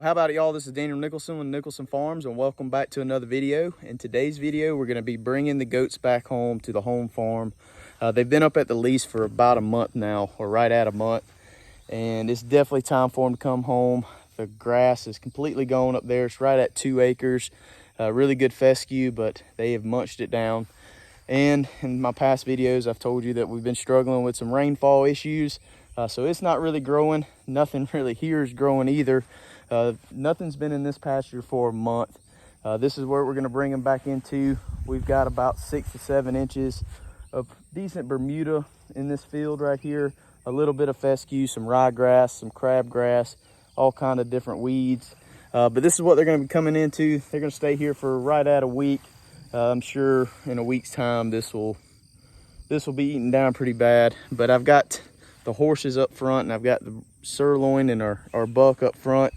How about it, y'all? This is Daniel Nicholson with Nicholson Farms, and welcome back to another video. In today's video, we're going to be bringing the goats back home to the home farm. They've been up at the lease for about a month now, or right at a month, and it's definitely time for them to come home. The grass is completely gone up there. It's right at 2 acres. Really good fescue, but they have munched it down. And in my past videos, I've told you that we've been struggling with some rainfall issues. So it's not really growing. Nothing really here is growing either. Nothing's been in this pasture for a month. This is where we're going to bring them back into. We've got about 6 to 7 inches of decent Bermuda in this field right here. A little bit of fescue, some ryegrass, some crabgrass, all kind of different weeds. But this is what they're going to be coming into. They're going to stay here for right at a week. I'm sure in a week's time this will be eaten down pretty bad. But I've got the horses up front, and I've got the sirloin and our buck up front,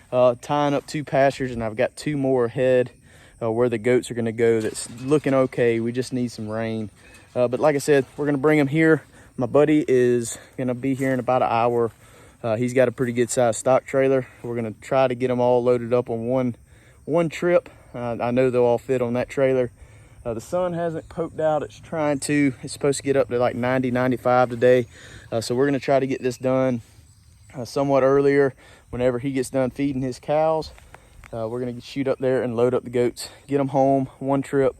tying up 2 pastures, and I've got 2 more ahead where the goats are going to go. That's looking okay. We just need some rain. But like I said, we're going to bring them here. My buddy is going to be here in about an hour. He's got a pretty good sized stock trailer. We're going to try to get them all loaded up on one trip. I know they'll all fit on that trailer. The sun hasn't poked out. It's supposed to get up to like 90, 95 today. So we're going to try to get this done somewhat earlier. Whenever he gets done feeding his cows, we're going to shoot up there and load up the goats, get them home one trip.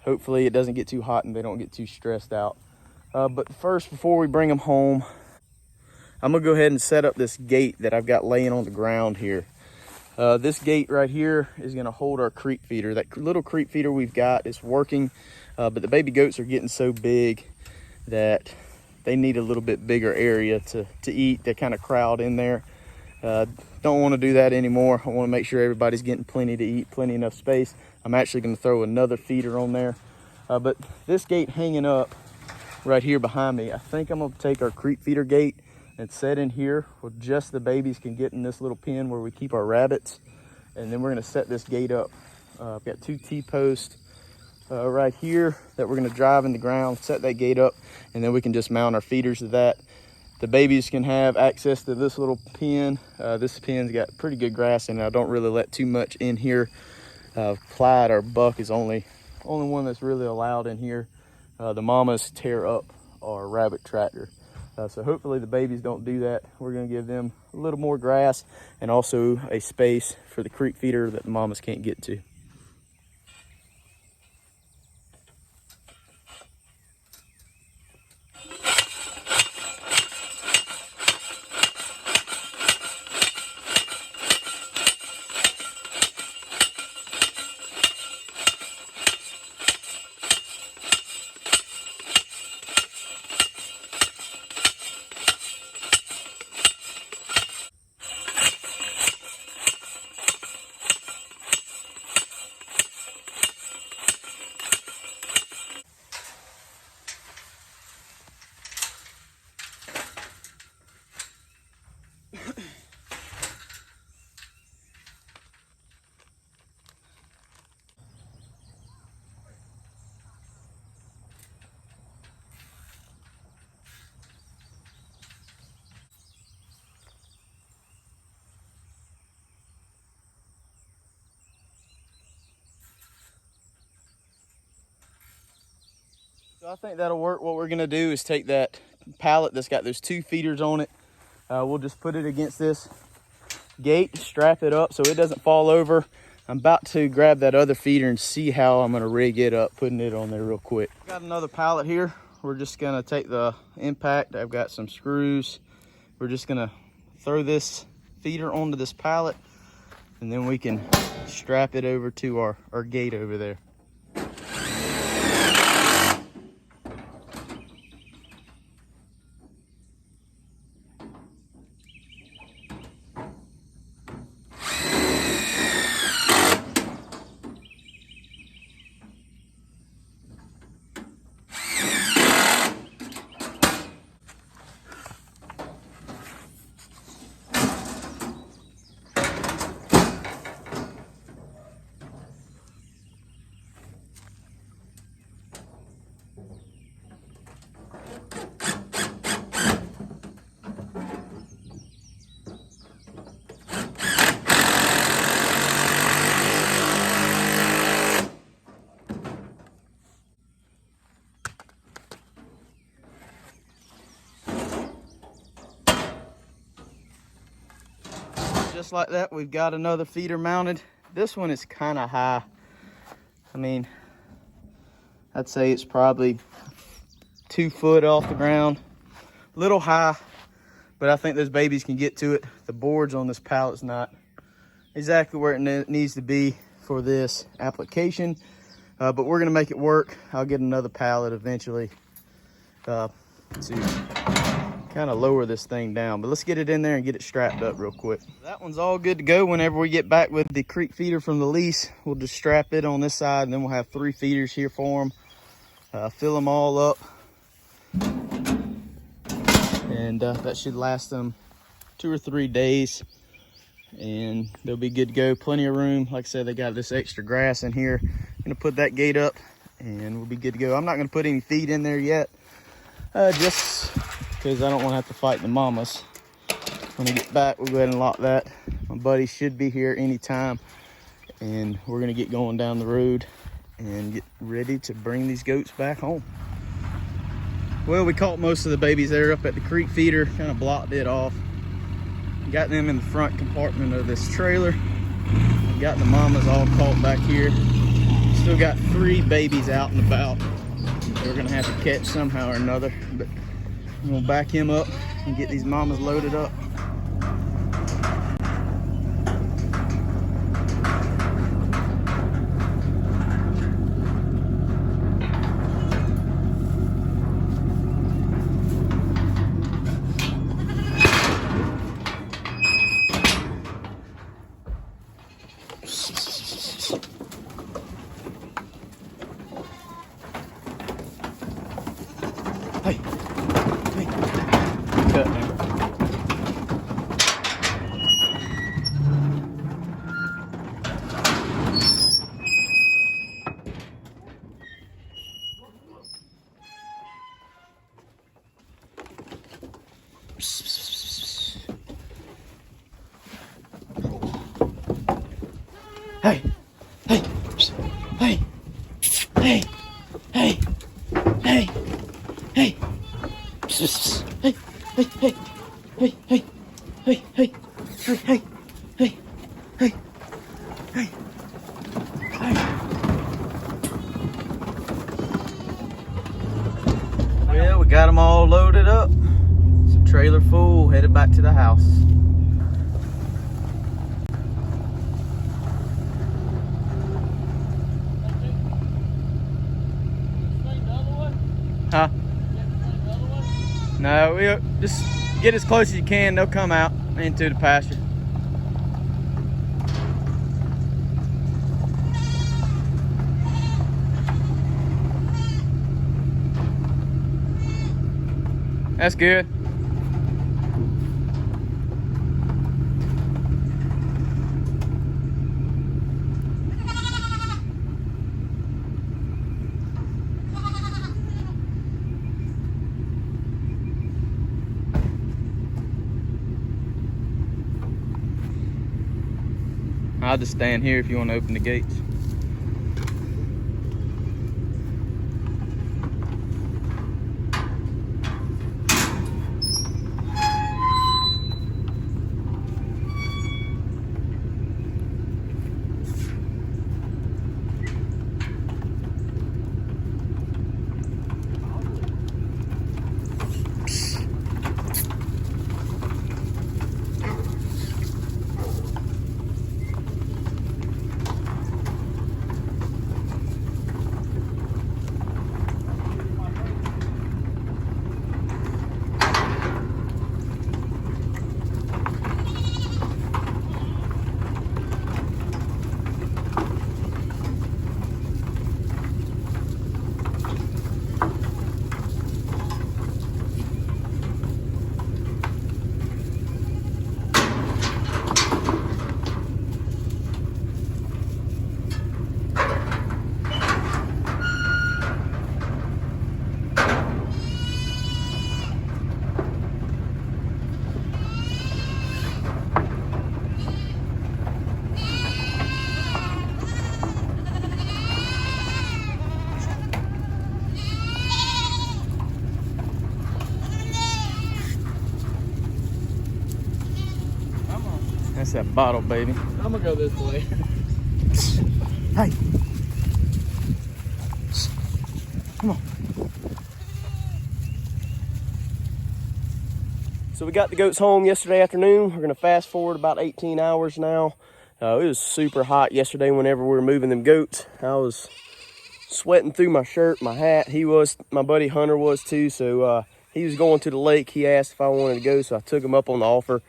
Hopefully it doesn't get too hot and they don't get too stressed out. But first, before we bring them home, I'm going to go ahead and set up this gate that I've got laying on the ground here. This gate right here is going to hold our creek feeder. That little creek feeder we've got is working, but the baby goats are getting so big that they need a little bit bigger area to eat. They kind of crowd in there. Don't want to do that anymore. I want to make sure everybody's getting plenty to eat, plenty enough space. I'm actually going to throw another feeder on there. But this gate hanging up right here behind me, I think I'm going to take our creek feeder gate and set in here where just the babies can get in this little pen where we keep our rabbits. And then we're going to set this gate up. I've got 2 T-posts right here that we're going to drive in the ground, set that gate up, and then we can just mount our feeders to that. The babies can have access to this little pen. This pen's got pretty good grass in it. I don't really let too much in here. Clyde, our buck, is only one that's really allowed in here. The mamas tear up our rabbit tractor. So hopefully the babies don't do that. We're going to give them a little more grass and also a space for the creek feeder that the mamas can't get to. So I think that'll work. What we're gonna do is take that pallet that's got those 2 feeders on it. We'll just put it against this gate, strap it up so it doesn't fall over. I'm about to grab that other feeder and see how I'm gonna rig it up, putting it on there real quick. Got another pallet here. We're just gonna take the impact. I've got some screws. We're just gonna throw this feeder onto this pallet, and then we can strap it over to our gate over there. just like that, we've got another feeder mounted. This one is kind of high. I mean, I'd say it's probably 2 foot off the ground. A little high, but I think those babies can get to it. The boards on this pallet's not exactly where it needs to be for this application, but we're gonna make it work. I'll get another pallet eventually to kind of lower this thing down, but let's get it in there and get it strapped up real quick. That one's all good to go. Whenever we get back with the creek feeder from the lease, we'll just strap it on this side, and then we'll have 3 feeders here for them. Fill them all up, and that should last them 2 or 3 days, and they'll be good to go. Plenty of room. Like I said, they got this extra grass in here. I'm gonna put that gate up and we'll be good to go. I'm not gonna put any feed in there yet, just because I don't want to have to fight the mamas. When we get back, we'll go ahead and lock that. My buddy should be here anytime, and we're gonna get going down the road and get ready to bring these goats back home. Well, we caught most of the babies there up at the creek feeder, kind of blocked it off. Got them in the front compartment of this trailer. Got the mamas all caught back here. Still got 3 babies out and about. We're gonna have to catch somehow or another, but I'm gonna back him up and get these mamas loaded up. Hey, hey, cut now. Hey, hey, hey, hey, hey, hey, hey, hey, hey, hey, hey, hey, hey, hey, hey, hey, hey, hey, hey. Well, we got them all loaded up. It's a trailer full, headed back to the house. Huh? No, we'll just get as close as you can. They'll come out into the pasture. That's good. I'll just stand here if you want to open the gates. that bottle, baby. I'm gonna go this way. Hey. Come on. So we got the goats home yesterday afternoon. We're gonna fast forward about 18 hours now. It was super hot yesterday whenever we were moving them goats. I was sweating through my shirt, my hat. My buddy Hunter was too. So he was going to the lake. He asked if I wanted to go, so I took him up on the offer.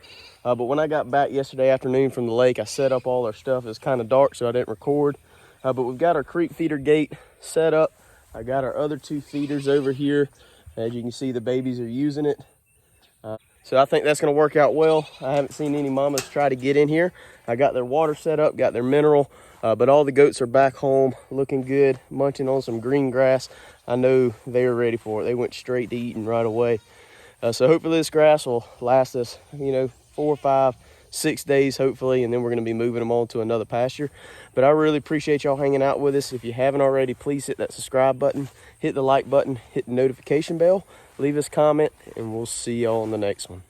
But when I got back yesterday afternoon from the lake, I set up all our stuff. It was kind of dark, so I didn't record. But we've got our creek feeder gate set up. I got our other 2 feeders over here. As you can see, the babies are using it. So I think that's going to work out well. I haven't seen any mamas try to get in here. I got their water set up, got their mineral, but all the goats are back home looking good, munching on some green grass. I know they were ready for it. They went straight to eating right away. So hopefully this grass will last us, 4, 5, 6 days hopefully, and then we're going to be moving them on to another pasture. But I really appreciate y'all hanging out with us. If you haven't already, please hit that subscribe button, hit the like button, hit the notification bell, leave us a comment, and we'll see y'all on the next one.